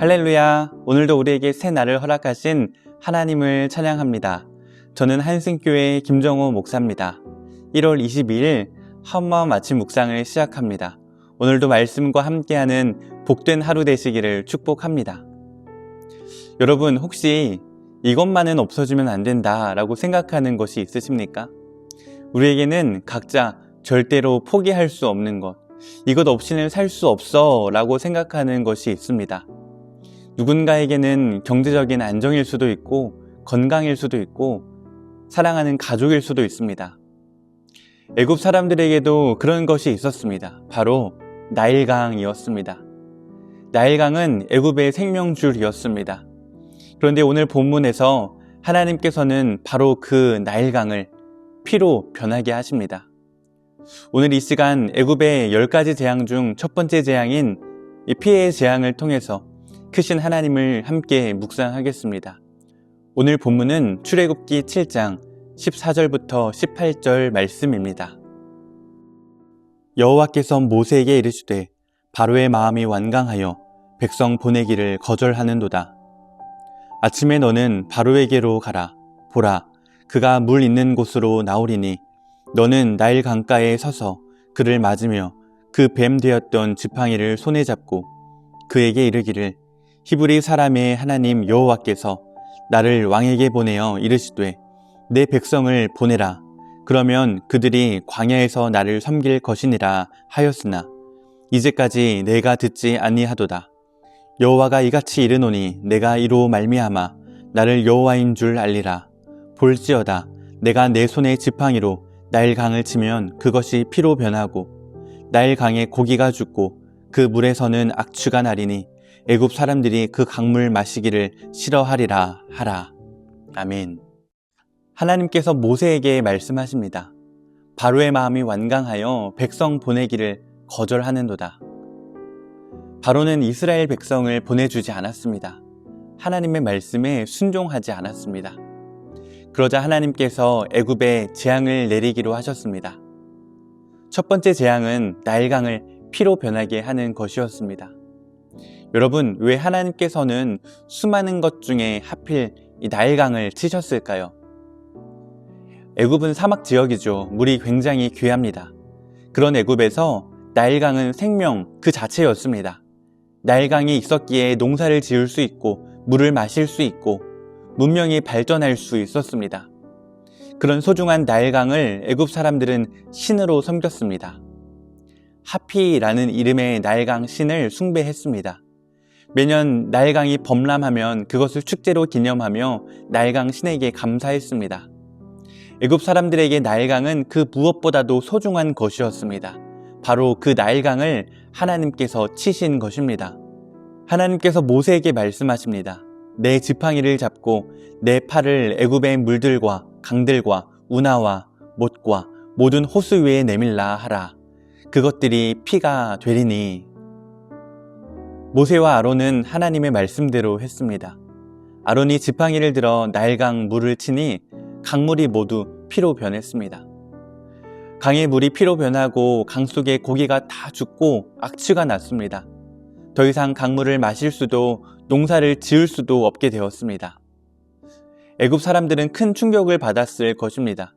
할렐루야! 오늘도 우리에게 새 날을 허락하신 하나님을 찬양합니다. 저는 한승교회 김정호 목사입니다. 1월 22일 한마음 아침 묵상을 시작합니다. 오늘도 말씀과 함께하는 복된 하루 되시기를 축복합니다. 여러분, 혹시 이것만은 없어지면 안 된다라고 생각하는 것이 있으십니까? 우리에게는 각자 절대로 포기할 수 없는 것, 이것 없이는 살 수 없어 라고 생각하는 것이 있습니다. 누군가에게는 경제적인 안정일 수도 있고 건강일 수도 있고 사랑하는 가족일 수도 있습니다. 애굽 사람들에게도 그런 것이 있었습니다. 바로 나일강이었습니다. 나일강은 애굽의 생명줄이었습니다. 그런데 오늘 본문에서 하나님께서는 바로 그 나일강을 피로 변하게 하십니다. 오늘 이 시간 애굽의 10가지 재앙 중 첫 번째 재앙인 이 피의 재앙을 통해서 크신 하나님을 함께 묵상하겠습니다. 오늘 본문은 출애굽기 7장 14절부터 18절 말씀입니다. 여호와께서 모세에게 이르시되 바로의 마음이 완강하여 백성 보내기를 거절하는도다. 아침에 너는 바로에게로 가라. 보라, 그가 물 있는 곳으로 나오리니 너는 나일 강가에 서서 그를 맞으며 그 뱀 되었던 지팡이를 손에 잡고 그에게 이르기를 히브리 사람의 하나님 여호와께서 나를 왕에게 보내어 이르시되 내 백성을 보내라. 그러면 그들이 광야에서 나를 섬길 것이니라 하였으나 이제까지 내가 듣지 아니하도다. 여호와가 이같이 이르노니 내가 이로 말미암아 나를 여호와인 줄 알리라. 볼지어다 내가 내 손의 지팡이로 나일강을 치면 그것이 피로 변하고 나일강에 고기가 죽고 그 물에서는 악취가 나리니 애굽 사람들이 그 강물 마시기를 싫어하리라 하라. 아멘. 하나님께서 모세에게 말씀하십니다. 바로의 마음이 완강하여 백성 보내기를 거절하는도다. 바로는 이스라엘 백성을 보내주지 않았습니다. 하나님의 말씀에 순종하지 않았습니다. 그러자 하나님께서 애굽에 재앙을 내리기로 하셨습니다. 첫 번째 재앙은 나일강을 피로 변하게 하는 것이었습니다. 여러분, 왜 하나님께서는 수많은 것 중에 하필 이 나일강을 치셨을까요? 애굽은 사막 지역이죠. 물이 굉장히 귀합니다. 그런 애굽에서 나일강은 생명 그 자체였습니다. 나일강이 있었기에 농사를 지을 수 있고 물을 마실 수 있고 문명이 발전할 수 있었습니다. 그런 소중한 나일강을 애굽 사람들은 신으로 섬겼습니다. 하피라는 이름의 나일강 신을 숭배했습니다. 매년 나일강이 범람하면 그것을 축제로 기념하며 나일강 신에게 감사했습니다. 애굽 사람들에게 나일강은 그 무엇보다도 소중한 것이었습니다. 바로 그 나일강을 하나님께서 치신 것입니다. 하나님께서 모세에게 말씀하십니다. 내 지팡이를 잡고 내 팔을 애굽의 물들과 강들과 운하와 못과 모든 호수 위에 내밀라 하라. 그것들이 피가 되리니. 모세와 아론은 하나님의 말씀대로 했습니다. 아론이 지팡이를 들어 나일강 물을 치니 강물이 모두 피로 변했습니다. 강의 물이 피로 변하고 강 속에 고기가 다 죽고 악취가 났습니다. 더 이상 강물을 마실 수도 농사를 지을 수도 없게 되었습니다. 애굽 사람들은 큰 충격을 받았을 것입니다.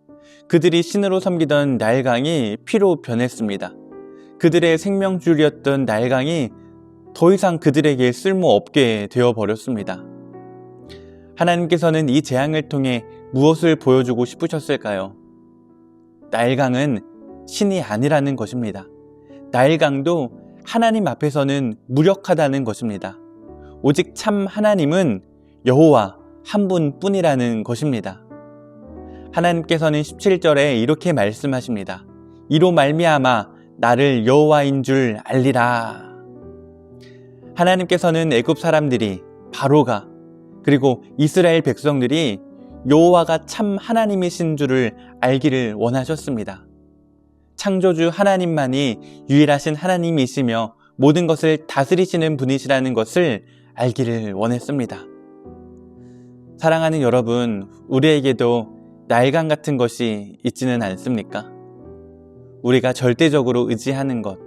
그들이 신으로 섬기던 나일강이 피로 변했습니다. 그들의 생명줄이었던 나일강이 더 이상 그들에게 쓸모없게 되어버렸습니다. 하나님께서는 이 재앙을 통해 무엇을 보여주고 싶으셨을까요? 나일강은 신이 아니라는 것입니다. 나일강도 하나님 앞에서는 무력하다는 것입니다. 오직 참 하나님은 여호와 한 분뿐이라는 것입니다. 하나님께서는 17절에 이렇게 말씀하십니다. 이로 말미암아 나를 여호와인 줄 알리라. 하나님께서는 애굽 사람들이, 바로가, 그리고 이스라엘 백성들이 여호와가 참 하나님이신 줄을 알기를 원하셨습니다. 창조주 하나님만이 유일하신 하나님이시며 모든 것을 다스리시는 분이시라는 것을 알기를 원했습니다. 사랑하는 여러분, 우리에게도 나일강 같은 것이 있지는 않습니까? 우리가 절대적으로 의지하는 것,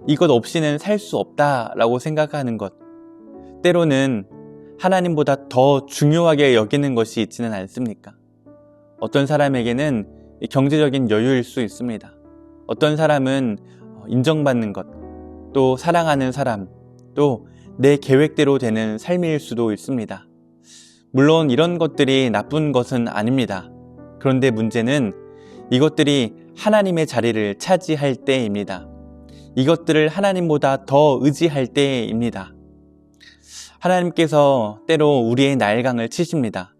이것 없이는 살 수 없다라고 생각하는 것, 때로는 하나님보다 더 중요하게 여기는 것이 있지는 않습니까? 어떤 사람에게는 경제적인 여유일 수 있습니다. 어떤 사람은 인정받는 것, 또 사랑하는 사람, 또 내 계획대로 되는 삶일 수도 있습니다. 물론 이런 것들이 나쁜 것은 아닙니다. 그런데 문제는 이것들이 하나님의 자리를 차지할 때입니다. 이것들을 하나님보다 더 의지할 때입니다. 하나님께서 때로 우리의 날강을 치십니다.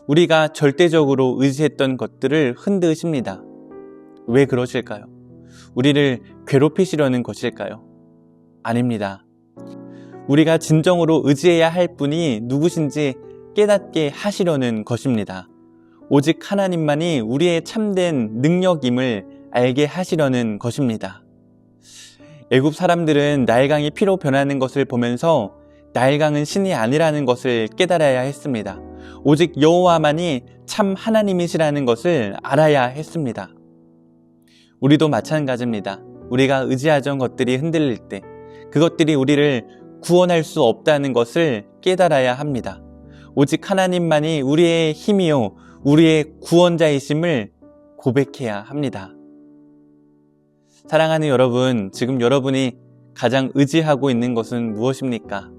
우리가 절대적으로 의지했던 것들을 흔드십니다. 왜 그러실까요? 우리를 괴롭히시려는 것일까요? 아닙니다. 우리가 진정으로 의지해야 할 분이 누구신지 깨닫게 하시려는 것입니다. 오직 하나님만이 우리의 참된 능력임을 알게 하시려는 것입니다. 애굽 사람들은 나일강이 피로 변하는 것을 보면서 나일강은 신이 아니라는 것을 깨달아야 했습니다. 오직 여호와만이 참 하나님이시라는 것을 알아야 했습니다. 우리도 마찬가지입니다. 우리가 의지하던 것들이 흔들릴 때 그것들이 우리를 구원할 수 없다는 것을 깨달아야 합니다. 오직 하나님만이 우리의 힘이요 우리의 구원자이심을 고백해야 합니다. 사랑하는 여러분, 지금 여러분이 가장 의지하고 있는 것은 무엇입니까?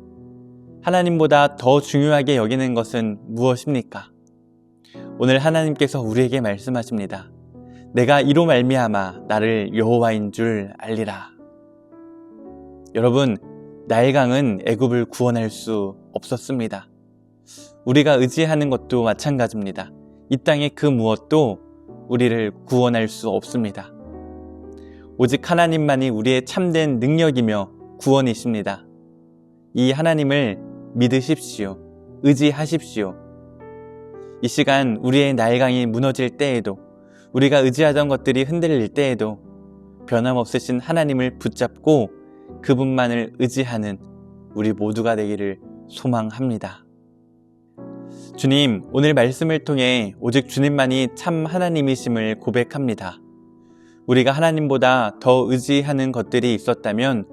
하나님보다 더 중요하게 여기는 것은 무엇입니까? 오늘 하나님께서 우리에게 말씀하십니다. 내가 이로 말미암아 나를 여호와인 줄 알리라. 여러분, 나일강은 애굽을 구원할 수 없었습니다. 우리가 의지하는 것도 마찬가지입니다. 이 땅의 그 무엇도 우리를 구원할 수 없습니다. 오직 하나님만이 우리의 참된 능력이며 구원이십니다. 이 하나님을 믿으십시오. 의지하십시오. 이 시간 우리의 나일강이 무너질 때에도, 우리가 의지하던 것들이 흔들릴 때에도 변함없으신 하나님을 붙잡고 그분만을 의지하는 우리 모두가 되기를 소망합니다. 주님, 오늘 말씀을 통해 오직 주님만이 참 하나님이심을 고백합니다. 우리가 하나님보다 더 의지하는 것들이 있었다면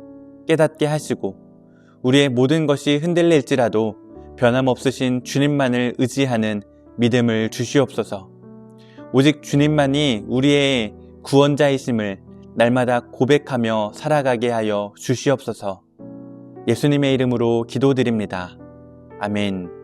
깨닫게 하시고 우리의 모든 것이 흔들릴지라도 변함없으신 주님만을 의지하는 믿음을 주시옵소서. 오직 주님만이 우리의 구원자이심을 날마다 고백하며 살아가게 하여 주시옵소서. 예수님의 이름으로 기도드립니다. 아멘.